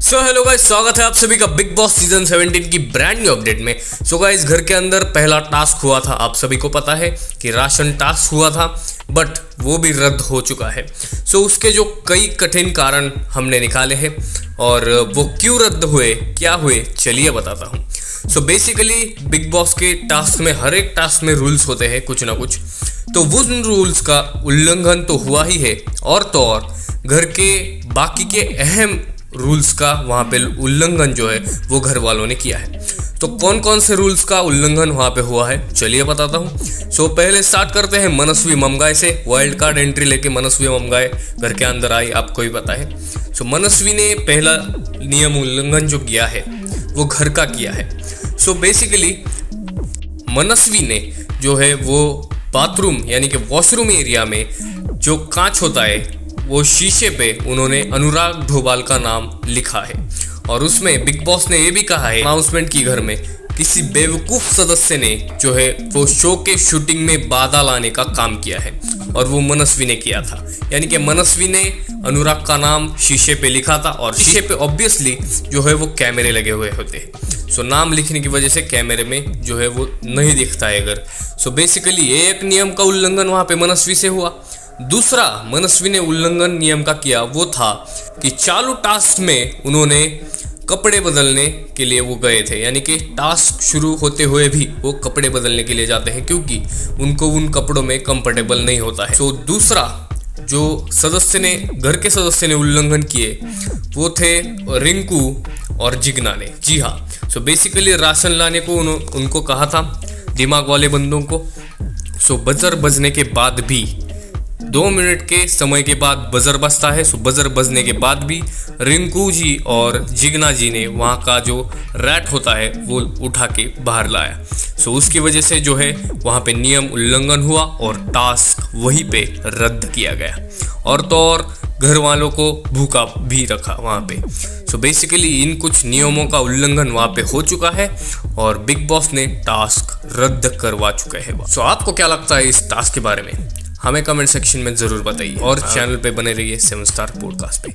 So hello guys, स्वागत है आप सभी का बिग बॉस सीजन 17 की ब्रांड न्यू अपडेट में। सो गाइस, घर के अंदर पहला टास्क हुआ था, आप सभी को पता है कि राशन टास्क हुआ था, बट वो भी रद्द हो चुका है। सो उसके जो कई कठिन कारण हमने निकाले हैं और वो क्यों रद्द हुए, क्या हुए, चलिए बताता हूँ। सो बेसिकली बिग बॉस के टास्क में हर एक टास्क में रूल्स होते हैं कुछ ना कुछ, तो उन रूल्स का उल्लंघन तो हुआ ही है, और तो और घर के बाकी के अहम रूल्स का वहाँ पे उल्लंघन जो है वो घर वालों ने किया है। तो कौन कौन से रूल्स का उल्लंघन वहाँ पे हुआ है चलिए बताता हूँ। सो पहले स्टार्ट करते हैं मनस्वी ममगाय से। वाइल्ड कार्ड एंट्री लेके मनस्वी ममगाय घर के अंदर आई, आपको भी पता है। सो मनस्वी ने पहला नियम उल्लंघन जो किया है वो घर का किया है। सो बेसिकली मनस्वी ने जो है वो बाथरूम यानी कि वॉशरूम एरिया में जो कांच होता है वो शीशे पे उन्होंने अनुराग ढोभाल का नाम लिखा है, और उसमें बिग बॉस ने ये भी कहा है अनाउंसमेंट की घर में किसी बेवकूफ सदस्य ने जो है वो शो के शूटिंग में बाधा लाने का काम किया है, और वो मनस्वी ने किया था। यानी कि मनस्वी ने अनुराग का नाम शीशे पे लिखा था, और शीशे पे ऑब्वियसली जो है वो कैमरे लगे हुए होते हैं। सो नाम लिखने की वजह से कैमरे में जो है वो नहीं दिखता है अगर। सो बेसिकली ये एक नियम का उल्लंघन वहाँ पे मनस्वी से हुआ। दूसरा मनस्वी ने उल्लंघन नियम का किया वो था कि चालू टास्क में उन्होंने कपड़े बदलने के लिए वो गए थे, यानी कि टास्क शुरू होते हुए भी वो कपड़े बदलने के लिए जाते हैं क्योंकि उनको उन कपड़ों में कंफर्टेबल नहीं होता है। सो दूसरा जो सदस्य ने, घर के सदस्य ने उल्लंघन किए वो थे रिंकू और जिग्ना ने। जी हाँ, सो बेसिकली राशन लाने को उनको कहा था दिमाग वाले बंदों को। सो बजर बजने के बाद भी 2 मिनट के समय के बाद बजर बजता है। सो बजर बजने के बाद भी रिंकू जी और जिग्ना जी ने वहाँ का जो रैट होता है वो उठा के बाहर लाया। सो उसकी वजह से जो है वहाँ पे नियम उल्लंघन हुआ और टास्क वहीं पे रद्द किया गया, और तो और घर वालों को भूखा भी रखा वहाँ पे। सो बेसिकली इन कुछ नियमों का उल्लंघन वहाँ पे हो चुका है और बिग बॉस ने टास्क रद्द करवा चुका है। सो आपको क्या लगता है इस टास्क के बारे में, हमें कमेंट सेक्शन में ज़रूर बताइए, और चैनल पे बने रहिए 7 स्टार पॉडकास्ट पे।